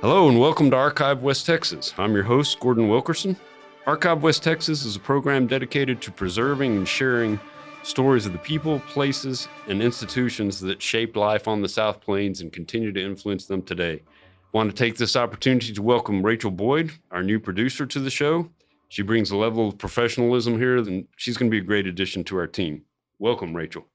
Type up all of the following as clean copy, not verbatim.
Hello and welcome to Archive West Texas. I'm your host, Gordon Wilkerson. Archive West Texas is a program dedicated to preserving and sharing stories of the people, places, and institutions that shaped life on the South Plains and continue to influence them today. I want to take this opportunity to welcome Rachel Boyd, our new producer, to the show. She brings a level of professionalism here, and she's going to be a great addition to our team. Welcome, Rachel.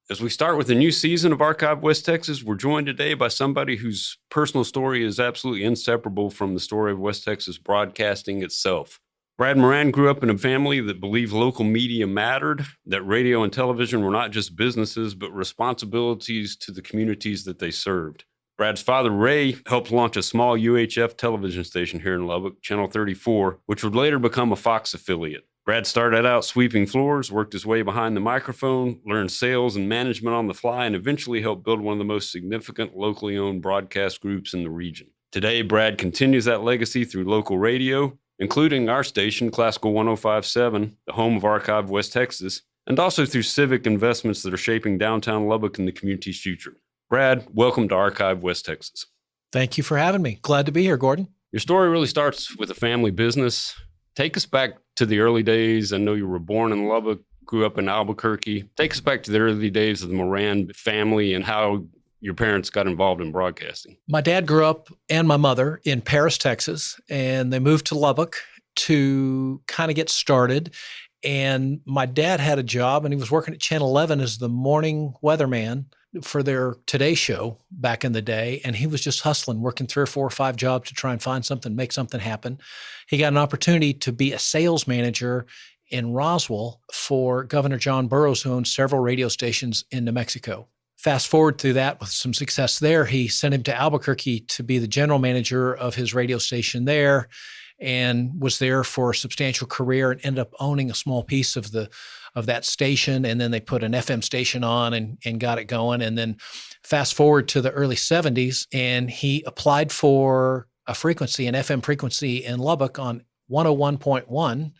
As we start with a new season of Archive West Texas, we're joined today by somebody whose personal story is absolutely inseparable from the story of West Texas broadcasting itself. Brad Moran grew up in a family that believed local media mattered, that radio and television were not just businesses, but responsibilities to the communities that they served. Brad's father, Ray, helped launch a small UHF television station here in Lubbock, Channel 34, which would later become a Fox affiliate. Brad started out sweeping floors, worked his way behind the microphone, learned sales and management on the fly, and eventually helped build one of the most significant locally owned broadcast groups in the region. Today, Brad continues that legacy through local radio, including our station, Classical 105.7, the home of Archive West Texas, and also through civic investments that are shaping downtown Lubbock and the community's future. Brad, welcome to Archive West Texas. Thank you for having me. Glad to be here, Gordon. Your story really starts with a family business. Take us back to the early days. I know you were born in Lubbock, grew up in Albuquerque. Take us back to the early days of the Moran family and how your parents got involved in broadcasting. My dad grew up and my mother in Paris, Texas, and they moved to Lubbock to kind of get started. And my dad had a job and he was working at Channel 11 as the morning weatherman for their Today Show back in the day. And he was just hustling, working 3 or 4 or 5 jobs to try and find something, make something happen. He got an opportunity to be a sales manager in Roswell for Governor John Burroughs, who owns several radio stations in New Mexico. Fast forward through that with some success there, he sent him to Albuquerque to be the general manager of his radio station there, and was there for a substantial career and ended up owning a small piece of that station. And then they put an FM station on and got it going. And then fast forward to the early 70s, and he applied for a frequency, an FM frequency in Lubbock on 101.1,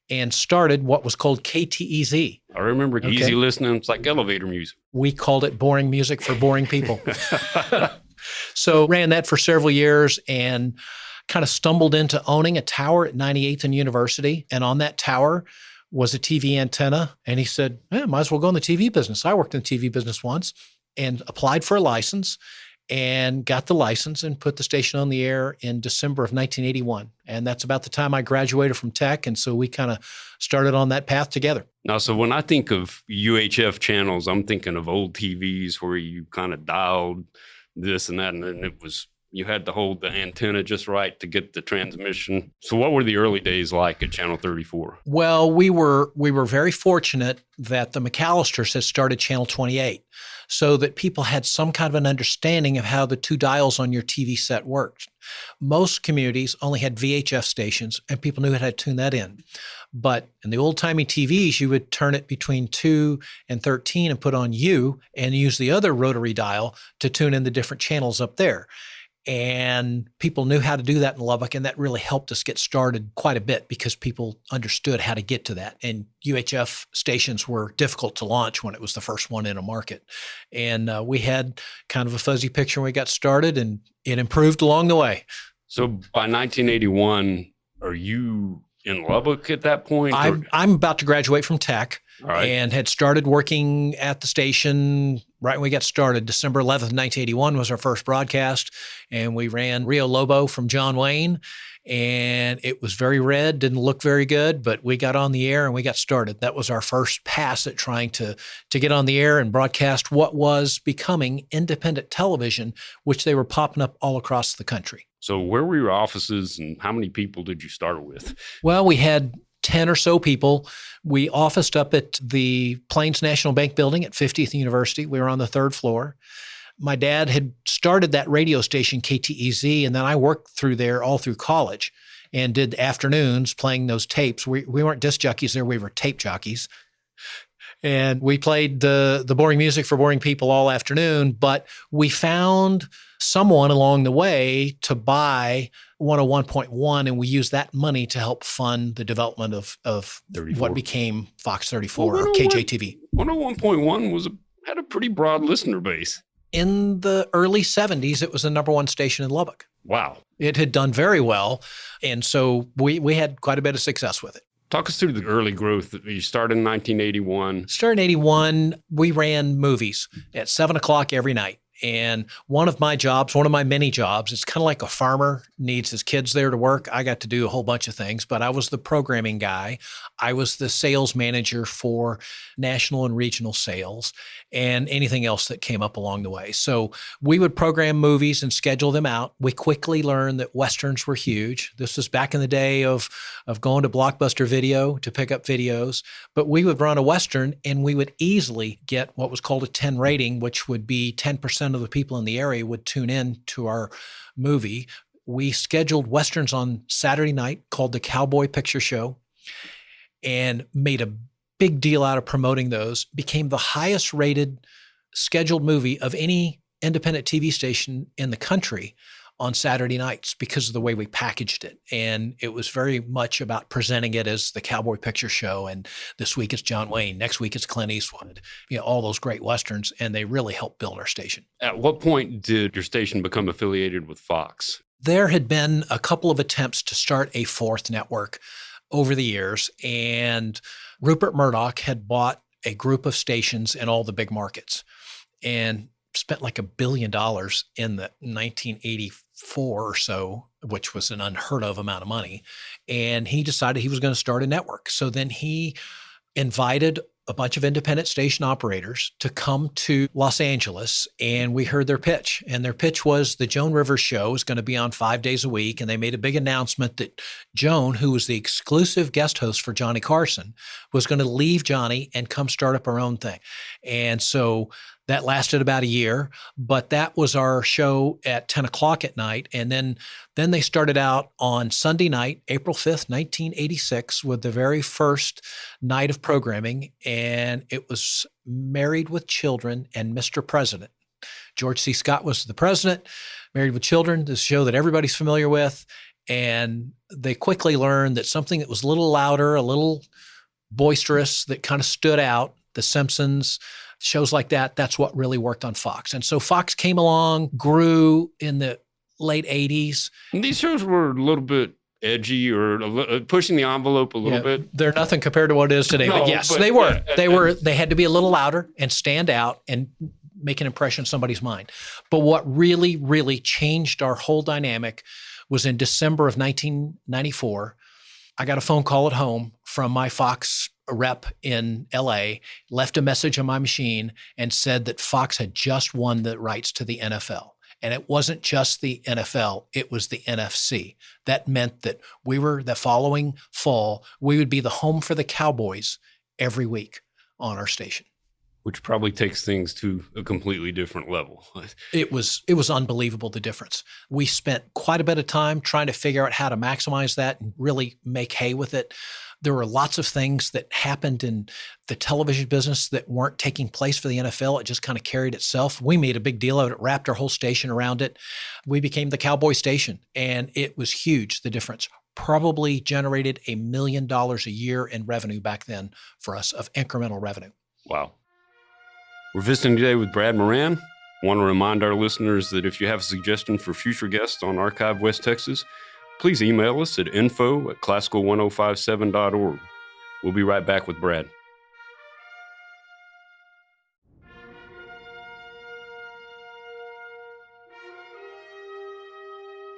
and started what was called KTEZ. I remember easy listening. It's like elevator music. We called it boring music for boring people. So ran that for several years and kind of stumbled into owning a tower at 98th and University. And on that tower was a TV antenna. And he said, might as well go in the TV business. I worked in the TV business once and applied for a license and got the license and put the station on the air in December of 1981. And that's about the time I graduated from tech. And so we kind of started on that path together. Now, so when I think of UHF channels, I'm thinking of old TVs where you kind of dialed this and that, and then you had to hold the antenna just right to get the transmission. So what were the early days like at Channel 34? Well, we were very fortunate that the McAllisters had started Channel 28 so that people had some kind of an understanding of how the 2 dials on your TV set worked. Most communities only had VHF stations and people knew how to tune that in. But in the old-timey TVs, you would turn it between 2 and 13 and put on U and use the other rotary dial to tune in the different channels up there. And people knew how to do that in Lubbock, and that really helped us get started quite a bit because people understood how to get to that. And UHF stations were difficult to launch when it was the first one in a market. And we had kind of a fuzzy picture when we got started, and it improved along the way. So by 1981, are you in Lubbock at that point? I'm about to graduate from tech. Right. And had started working at the station right when we got started. December 11th, 1981 was our first broadcast, and we ran Rio Lobo from John Wayne, and it was very red, didn't look very good, but we got on the air and we got started. That was our first pass at trying to get on the air and broadcast what was becoming independent television, which they were popping up all across the country. So where were your offices and how many people did you start with? Well, we had 10 or so people. We officed up at the Plains National Bank building at 50th University. We were on the 3rd floor. My dad had started that radio station, KTEZ, and then I worked through there all through college and did afternoons playing those tapes. We weren't disc jockeys there, we were tape jockeys. And we played the boring music for boring people all afternoon, but we found someone along the way to buy 101.1, and we used that money to help fund the development of what became Fox 34 or KJTV. 101.1 had a pretty broad listener base. In the early 70s, it was the number 1 station in Lubbock. Wow. It had done very well. And so we had quite a bit of success with it. Talk us through the early growth. You started in 1981. Starting in 81, we ran movies at 7:00 every night. And one of my many jobs, it's kind of like a farmer needs his kids there to work. I got to do a whole bunch of things, but I was the programming guy. I was the sales manager for national and regional sales and anything else that came up along the way. So we would program movies and schedule them out. We quickly learned that Westerns were huge. This was back in the day of going to Blockbuster Video to pick up videos, but we would run a Western and we would easily get what was called a 10 rating, which would be 10% of the people in the area would tune in to our movie. We scheduled Westerns on Saturday night called the Cowboy Picture Show and made a big deal out of promoting those. Became the highest rated scheduled movie of any independent TV station in the country on Saturday nights because of the way we packaged it. And it was very much about presenting it as the Cowboy Picture Show. And this week it's John Wayne, next week it's Clint Eastwood, all those great Westerns. And they really helped build our station. At what point did your station become affiliated with Fox? There had been a couple of attempts to start a fourth network over the years. And Rupert Murdoch had bought a group of stations in all the big markets and spent like $1 billion in the 1984 or so, which was an unheard of amount of money. And he decided he was going to start a network. So then he invited a bunch of independent station operators to come to Los Angeles, and we heard their pitch. And their pitch was the Joan Rivers show was going to be on 5 days a week. And they made a big announcement that Joan, who was the exclusive guest host for Johnny Carson, was going to leave Johnny and come start up her own thing. And so that lasted about a year, but that was our show at 10:00 at night. And then they started out on Sunday night, April 5th, 1986, with the very first night of programming. And it was Married with Children and Mr. President. George C. Scott was the president. Married with Children, this show that everybody's familiar with. And they quickly learned that something that was a little louder, a little boisterous, that kind of stood out, The Simpsons, shows like that, that's what really worked on Fox. And so Fox came along, grew in the late 80s. And these shows were a little bit edgy or pushing the envelope a little bit. They're nothing compared to what it is today. No, but yes, they were. They had to be a little louder and stand out and make an impression in somebody's mind. But what really, really changed our whole dynamic was in December of 1994. I got a phone call at home from my Fox rep in LA, left a message on my machine and said that Fox had just won the rights to the NFL. And it wasn't just the NFL, it was the NFC. That meant that the following fall, we would be the home for the Cowboys every week on our station. Which probably takes things to a completely different level. It was unbelievable, the difference. We spent quite a bit of time trying to figure out how to maximize that and really make hay with it. There were lots of things that happened in the television business that weren't taking place for the NFL. It just kind of carried itself. We made a big deal of it, wrapped our whole station around it. We became the Cowboy station, and it was huge, the difference. Probably generated $1 million a year in revenue back then for us, of incremental revenue. Wow. We're visiting today with Brad Moran. I want to remind our listeners that if you have a suggestion for future guests on Archive West Texas, please email us at info@classical1057.org. We'll be right back with Brad.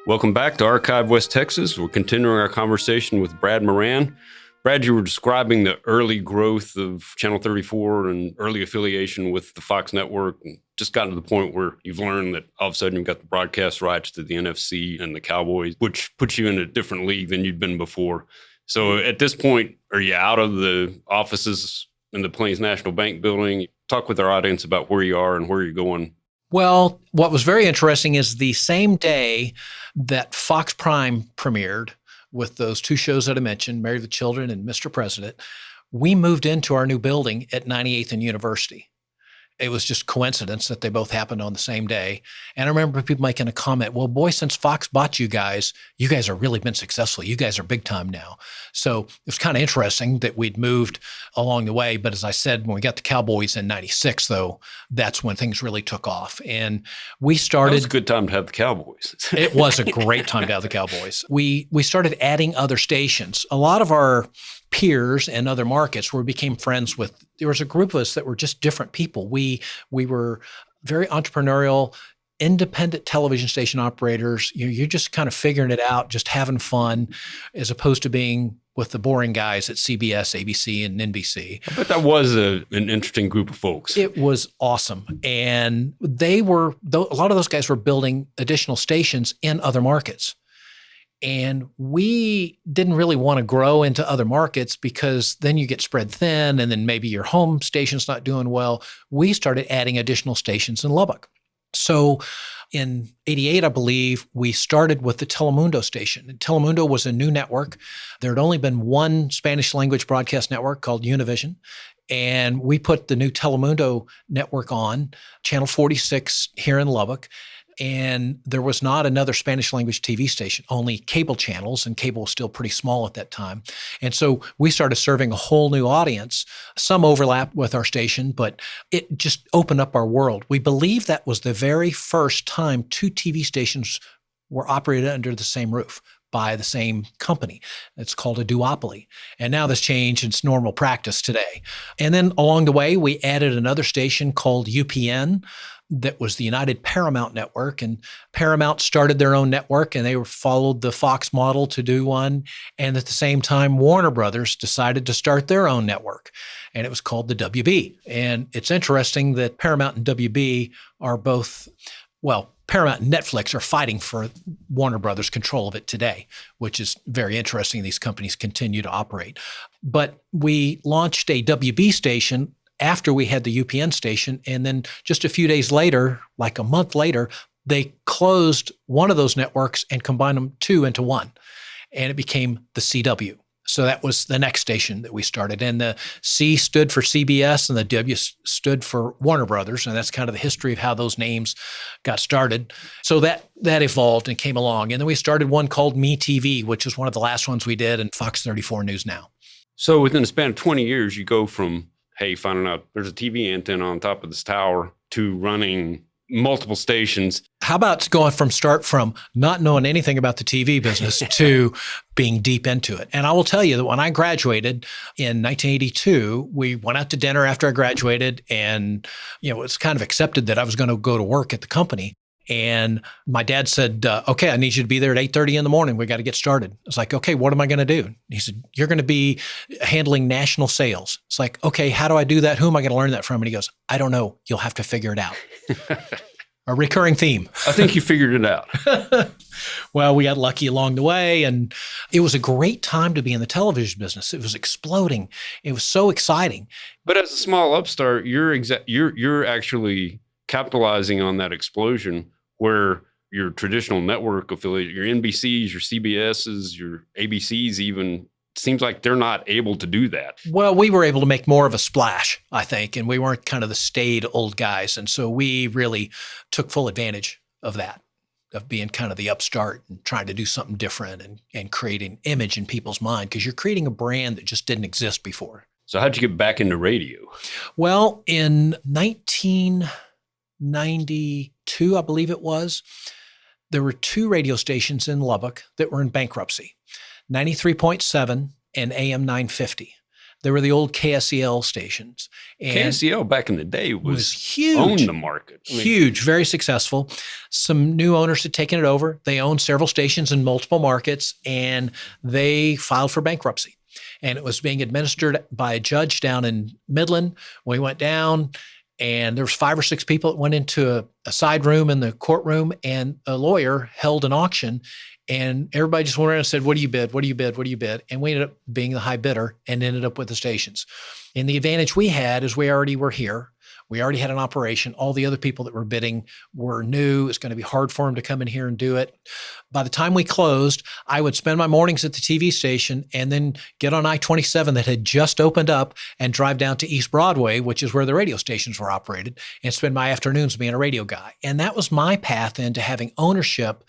Welcome back to Archive West Texas. We're continuing our conversation with Brad Moran. Brad, you were describing the early growth of Channel 34 and early affiliation with the Fox network, and just gotten to the point where you've learned that all of a sudden you've got the broadcast rights to the NFC and the Cowboys, which puts you in a different league than you'd been before. So at this point, are you out of the offices in the Plains National Bank building? Talk with our audience about where you are and where you're going. Well, what was very interesting is the same day that Fox Prime premiered, with those two shows that I mentioned, Married with Children and Mr. President, we moved into our new building at 98th and University. It was just coincidence that they both happened on the same day. And I remember people making a comment, well, boy, since Fox bought you guys have really been successful. You guys are big time now. So it was kind of interesting that we'd moved along the way. But as I said, when we got the Cowboys in 96, though, that's when things really took off. And we started. It was a good time to have the Cowboys. It was a great time to have the Cowboys. We started adding other stations. A lot of our peers in other markets where we became friends with, there was a group of us that were just different people. We were very entrepreneurial, independent television station operators. You're just kind of figuring it out, just having fun, as opposed to being with the boring guys at CBS, ABC, and NBC. I bet that was an interesting group of folks. It was awesome. And a lot of those guys were building additional stations in other markets. And we didn't really want to grow into other markets because then you get spread thin and then maybe your home station's not doing well. We started adding additional stations in Lubbock. So in 88, I believe, we started with the Telemundo station. And Telemundo was a new network. There had only been one Spanish language broadcast network called Univision. And we put the new Telemundo network on, Channel 46 here in Lubbock. And there was not another Spanish language TV station, only cable channels, and cable was still pretty small at that time. And so we started serving a whole new audience, some overlap with our station, but it just opened up our world. We believe that was the very first time two TV stations were operated under the same roof by the same company. It's called a duopoly. And now this changed. It's normal practice today. And then along the way, we added another station called UPN, that was the United Paramount Network. And Paramount started their own network and they followed the Fox model to do one. And at the same time, Warner Brothers decided to start their own network. And it was called the WB. And it's interesting that Paramount and WB are both, well, Paramount and Netflix are fighting for Warner Brothers' control of it today, which is very interesting. These companies continue to operate. But we launched a WB station after we had the UPN station. And then just a few days later, like a month later, they closed one of those networks and combined them two into one. And it became the CW. So that was the next station that we started. And the C stood for CBS and the W stood for Warner Brothers. And that's kind of the history of how those names got started. So that evolved and came along. And then we started one called MeTV, which is one of the last ones we did, and Fox 34 News Now. So within a span of 20 years, you go from, hey, finding out there's a TV antenna on top of this tower to running multiple stations. How about going from not knowing anything about the TV business to being deep into it? And I will tell you that when I graduated in 1982, we went out to dinner after I graduated, and it was kind of accepted that I was going to go to work at the company. And my dad said, okay, I need you to be there at 8:30 in the morning. We got to get started. I was like, okay, what am I going to do? He said, you're going to be handling national sales. It's like, okay, how do I do that? Who am I going to learn that from? And he goes, I don't know. You'll have to figure it out. A recurring theme. I think you figured it out. Well, we got lucky along the way, and it was a great time to be in the television business. It was exploding. It was so exciting. But as a small upstart, you're actually capitalizing on that explosion where your traditional network affiliate, your NBCs, your CBSs, your ABCs even, seems like they're not able to do that. Well, we were able to make more of a splash, I think, and we weren't kind of the staid old guys. And so we really took full advantage of that, of being kind of the upstart and trying to do something different and create an image in people's mind, because you're creating a brand that just didn't exist before. So how'd you get back into radio? Well, in 1992, I believe it was, there were two radio stations in Lubbock that were in bankruptcy, 93.7 and AM 950. They were the old KSEL stations. And KSEL back in the day was huge. Owned the market. Huge, very successful. Some new owners had taken it over. They owned several stations in multiple markets, and they filed for bankruptcy. And it was being administered by a judge down in Midland. We went down, and there was 5 or 6 people that went into a side room in the courtroom, and a lawyer held an auction, and everybody just went around and said, what do you bid? What do you bid? What do you bid? And we ended up being the high bidder and ended up with the stations. And the advantage we had is we already were here. We already had an operation. All the other people that were bidding were new. It's going to be hard for them to come in here and do it. By the time we closed, I would spend my mornings at the TV station and then get on I-27 that had just opened up and drive down to East Broadway, which is where the radio stations were operated, and spend my afternoons being a radio guy. And that was my path into having ownership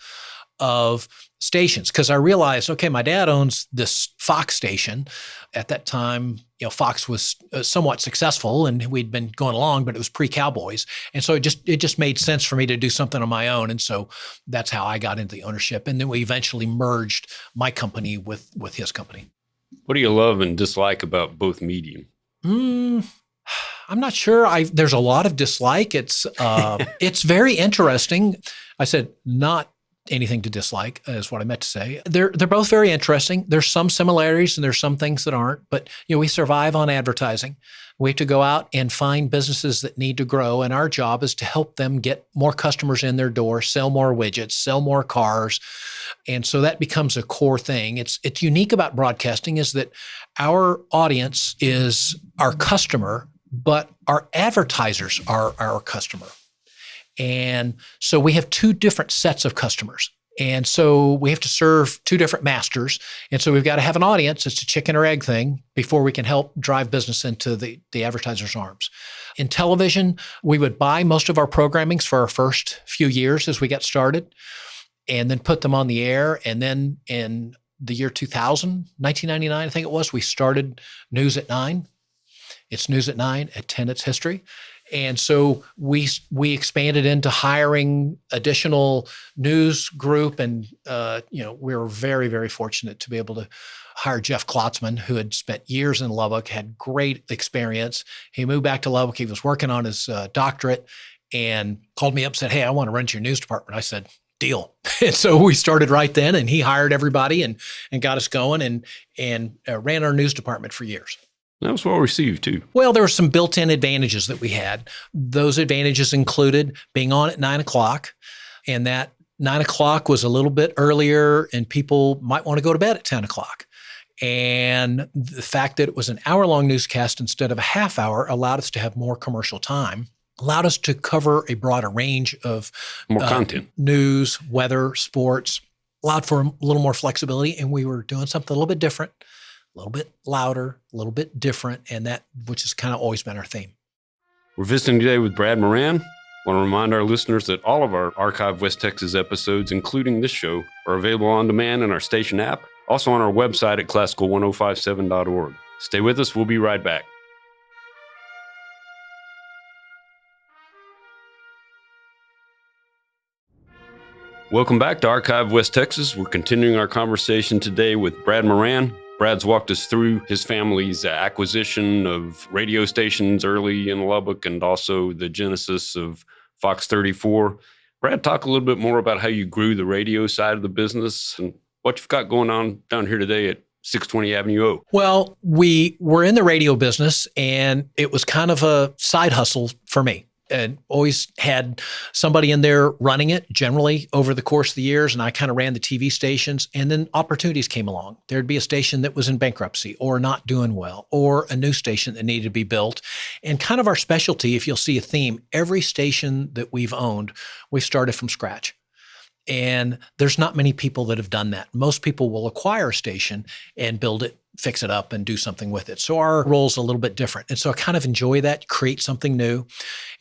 of stations, because I realized, okay, my dad owns this Fox station. At that time, Fox was somewhat successful and we'd been going along, but it was pre-Cowboys. And so it just made sense for me to do something on my own. And so that's how I got into the ownership. And then we eventually merged my company with his company. What do you love and dislike about both medium? I'm not sure. There's a lot of dislike. It's very interesting. I said not anything to dislike is what I meant to say. They're both very interesting. There's some similarities and there's some things that aren't, but we survive on advertising. We have to go out and find businesses that need to grow, and our job is to help them get more customers in their door, sell more widgets, sell more cars. And so that becomes a core thing. It's unique about broadcasting is that our audience is our customer, but our advertisers are our customer. And so we have two different sets of customers. And so we have to serve two different masters. And so we've got to have an audience. It's a chicken or egg thing before we can help drive business into the advertiser's arms. In television, we would buy most of our programmings for our first few years as we got started and then put them on the air. And then in the year 2000, 1999, I think it was, we started News at 9. It's News at 9. At 10, it's History. And so we expanded into hiring additional news group, and we were very, very fortunate to be able to hire Jeff Klotzman, who had spent years in Lubbock, had great experience. He moved back to Lubbock. He was working on his doctorate, and called me up and said, "Hey, I want to run your news department." I said, "Deal." And so we started right then, and he hired everybody and got us going, and ran our news department for years. That was well received too. Well, there were some built-in advantages that we had. Those advantages included being on at 9 o'clock, and that 9 o'clock was a little bit earlier, and people might want to go to bed at 10 o'clock. And the fact that it was an hour-long newscast instead of a half hour allowed us to have more commercial time, allowed us to cover a broader range of more content, news, weather, sports, allowed for a little more flexibility, and we were doing something a little bit different. A little bit louder, a little bit different, and that which has kind of always been our theme. We're visiting today with Brad Moran. I want to remind our listeners that all of our Archive West Texas episodes, including this show, are available on demand in our station app, also on our website at classical1057.org. Stay with us. We'll be right back. Welcome back to Archive West Texas. We're continuing our conversation today with Brad Moran. Brad's walked us through his family's acquisition of radio stations early in Lubbock and also the genesis of Fox 34. Brad, talk a little bit more about how you grew the radio side of the business and what you've got going on down here today at 620 Avenue O. Well, we were in the radio business, and it was kind of a side hustle for me. And always had somebody in there running it generally over the course of the years. And I kind of ran the TV stations, and then opportunities came along. There'd be a station that was in bankruptcy or not doing well, or a new station that needed to be built. And kind of our specialty, if you'll see a theme, every station that we've owned, we've started from scratch. And there's not many people that have done that. Most people will acquire a station and build it, fix it up, and do something with it. So our role's a little bit different. And so I kind of enjoy that, create something new.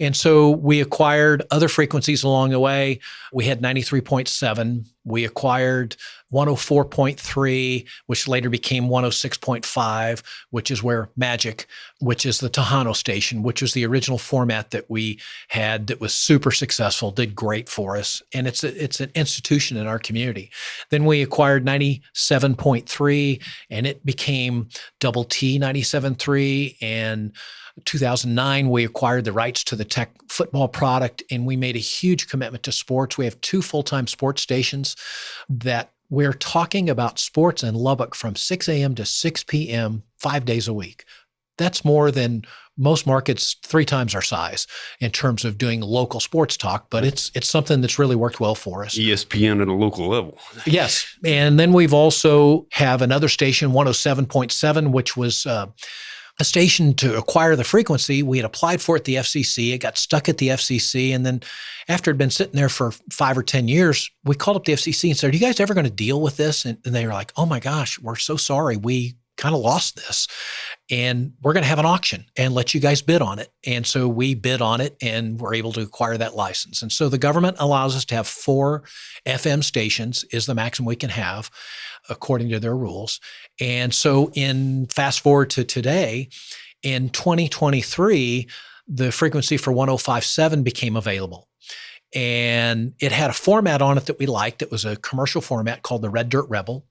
And so we acquired other frequencies along the way. We had 93.7. We acquired 104.3, which later became 106.5, which is where Magic, which is the Tejano station, which was the original format that we had that was super successful, did great for us. And it's an institution in our community. Then we acquired 97.3, and it became Double T 97.3. And 2009, we acquired the rights to the Tech football product, and we made a huge commitment to sports. We have 2 full-time sports stations that we're talking about sports in Lubbock from 6 a.m. to 6 p.m., 5 days a week. That's more than most markets 3 times our size in terms of doing local sports talk, but it's something that's really worked well for us. ESPN at a local level. Yes. And then we've also have another station, 107.7, which was a station to acquire the frequency. We had applied for it at the FCC. It got stuck at the FCC. And then after it had been sitting there for 5 or 10 years, we called up the FCC and said, are you guys ever going to deal with this? And they were like, oh my gosh, we're so sorry. We kind of lost this, and we're going to have an auction and let you guys bid on it. And so we bid on it and were able to acquire that license. And so the government allows us to have 4 FM stations is the maximum we can have according to their rules. And so in fast forward to today, in 2023, the frequency for 105.7 became available. And it had a format on it that we liked. It was a commercial format called the Red Dirt Rebel.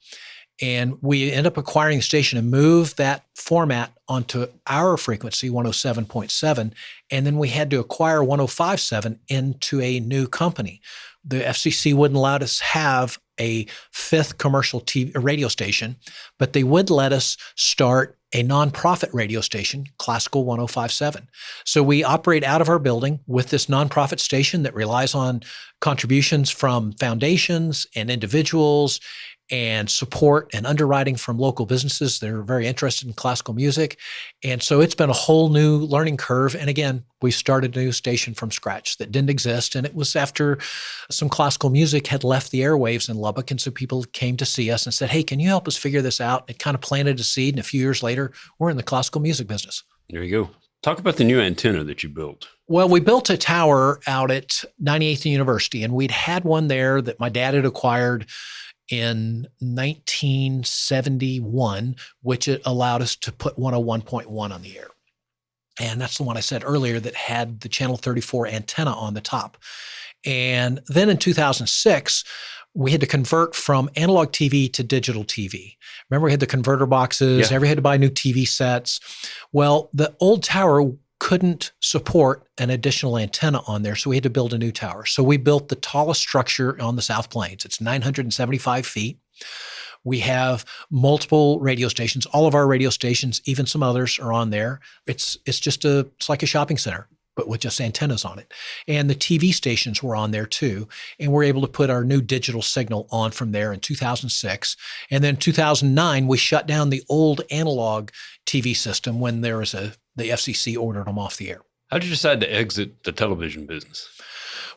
And we ended up acquiring the station and moved that format onto our frequency, 107.7. And then we had to acquire 105.7 into a new company. The FCC wouldn't allow us have a 5th commercial radio station, but they would let us start a nonprofit radio station, Classical 105.7. So we operate out of our building with this nonprofit station that relies on contributions from foundations and individuals and support and underwriting from local businesses that are very interested in classical music. And so it's been a whole new learning curve. And again, we started a new station from scratch that didn't exist. And it was after some classical music had left the airwaves in Lubbock. And so people came to see us and said, hey, can you help us figure this out? It kind of planted a seed. And a few years later, we're in the classical music business. There you go. Talk about the new antenna that you built. Well, we built a tower out at 98th and University, and we'd had one there that my dad had acquired in 1971, which it allowed us to put 101.1 on the air. And that's the one I said earlier that had the Channel 34 antenna on the top. And then in 2006, we had to convert from analog TV to digital TV. Remember, we had the converter boxes, everybody had to buy new TV sets. Well, the old tower couldn't support an additional antenna on there, so we had to build a new tower. So we built the tallest structure on the South Plains. It's 975 feet. We have multiple radio stations. All of our radio stations, even some others, are on there. It's like a shopping center, but with just antennas on it. And the TV stations were on there too. And we're able to put our new digital signal on from there in 2006. And then 2009, we shut down the old analog TV system when there was the FCC ordered them off the air. How did you decide to exit the television business?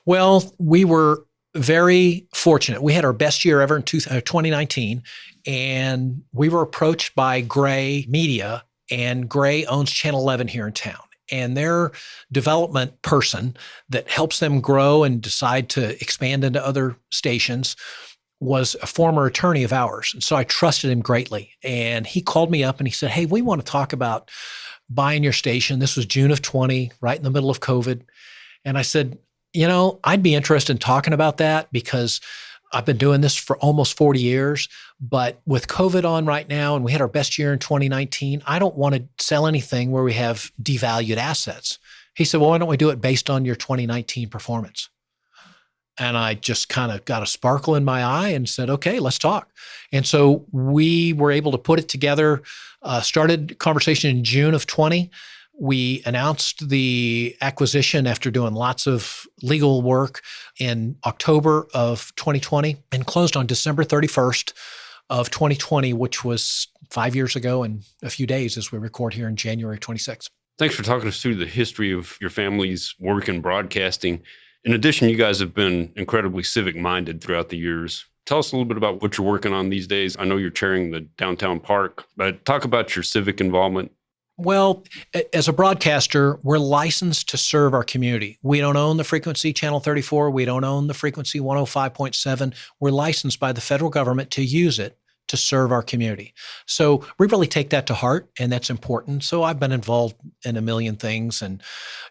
Well, we were very fortunate. We had our best year ever in 2019, and we were approached by Gray Media, and Gray owns Channel 11 here in town. And their development person that helps them grow and decide to expand into other stations was a former attorney of ours. And so I trusted him greatly. And he called me up and he said, hey, we want to talk about buying your station. This was June of 20, right in the middle of COVID. And I said, I'd be interested in talking about that because I've been doing this for almost 40 years. But with COVID on right now, and we had our best year in 2019, I don't want to sell anything where we have devalued assets. He said, well, why don't we do it based on your 2019 performance? And I just kind of got a sparkle in my eye and said, okay, let's talk. And so we were able to put it together, started conversation in June of 20. We announced the acquisition after doing lots of legal work in October of 2020 and closed on December 31st of 2020, which was 5 years ago and a few days as we record here in January 26th. Thanks for talking us through the history of your family's work in broadcasting. In addition, you guys have been incredibly civic-minded throughout the years. Tell us a little bit about what you're working on these days. I know you're chairing the downtown park, but talk about your civic involvement. Well, as a broadcaster, we're licensed to serve our community. We don't own the frequency Channel 34. We don't own the frequency 105.7. We're licensed by the federal government to use it to serve our community. So we really take that to heart, and that's important. So I've been involved in a million things, and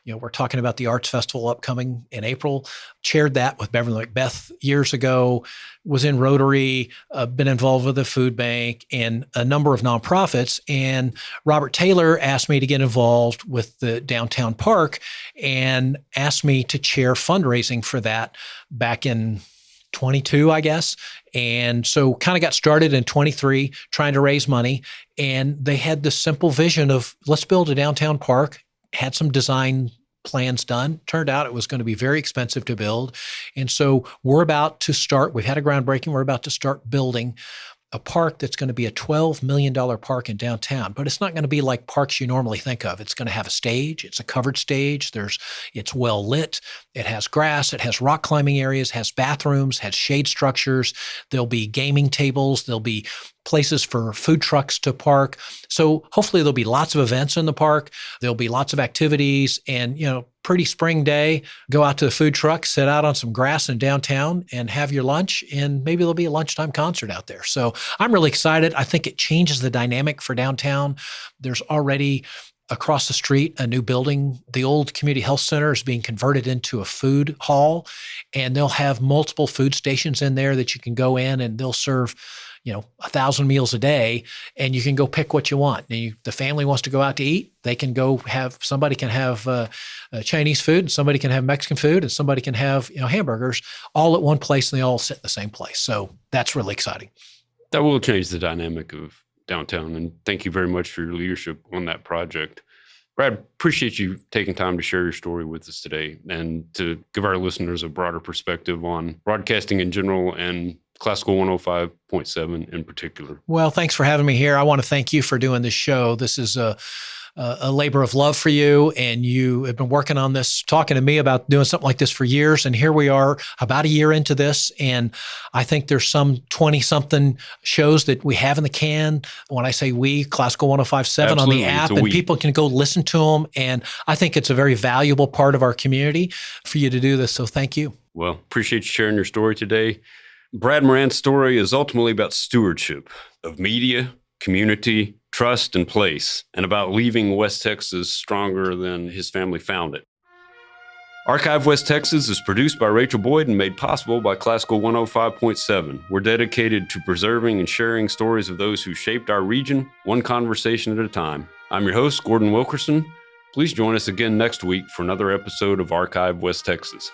we're talking about the Arts Festival upcoming in April. Chaired that with Beverly Macbeth years ago. Was in Rotary, been involved with the food bank and a number of nonprofits. And Robert Taylor asked me to get involved with the downtown park and asked me to chair fundraising for that back in 22, I guess. And so kind of got started in 23 trying to raise money. And they had this simple vision of let's build a downtown park, had some design plans done. Turned out it was going to be very expensive to build. And so we're about to start, we've had a groundbreaking, we're about to start building a park that's going to be a $12 million park in downtown, but it's not going to be like parks you normally think of. It's going to have a stage. It's a covered stage. It's well lit. It has grass. It has rock climbing areas, has bathrooms, has shade structures. There'll be gaming tables. There'll be places for food trucks to park. So hopefully there'll be lots of events in the park. There'll be lots of activities and, pretty spring day, go out to the food truck, sit out on some grass in downtown and have your lunch. And maybe there'll be a lunchtime concert out there. So I'm really excited. I think it changes the dynamic for downtown. There's already across the street, a new building. The old community health center is being converted into a food hall, and they'll have multiple food stations in there that you can go in and they'll serve 1,000 meals a day, and you can go pick what you want. And the family wants to go out to eat. They can go somebody can have Chinese food, and somebody can have Mexican food, and somebody can have, hamburgers all at one place, and they all sit in the same place. So that's really exciting. That will change the dynamic of downtown. And thank you very much for your leadership on that project. Brad, appreciate you taking time to share your story with us today and to give our listeners a broader perspective on broadcasting in general and Classical 105.7 in particular. Well, thanks for having me here. I want to thank you for doing this show. This is a labor of love for you, and you have been working on this, talking to me about doing something like this for years, and here we are about a year into this, and I think there's some 20-something shows that we have in the can. When I say we, Classical 105.7 on the app, and people can go listen to them, and I think it's a very valuable part of our community for you to do this, so thank you. Well, appreciate you sharing your story today. Brad Moran's story is ultimately about stewardship of media, community, trust, and place, and about leaving West Texas stronger than his family found it. Archive West Texas is produced by Rachel Boyd and made possible by Classical 105.7. We're dedicated to preserving and sharing stories of those who shaped our region, one conversation at a time. I'm your host, Gordon Wilkerson. Please join us again next week for another episode of Archive West Texas.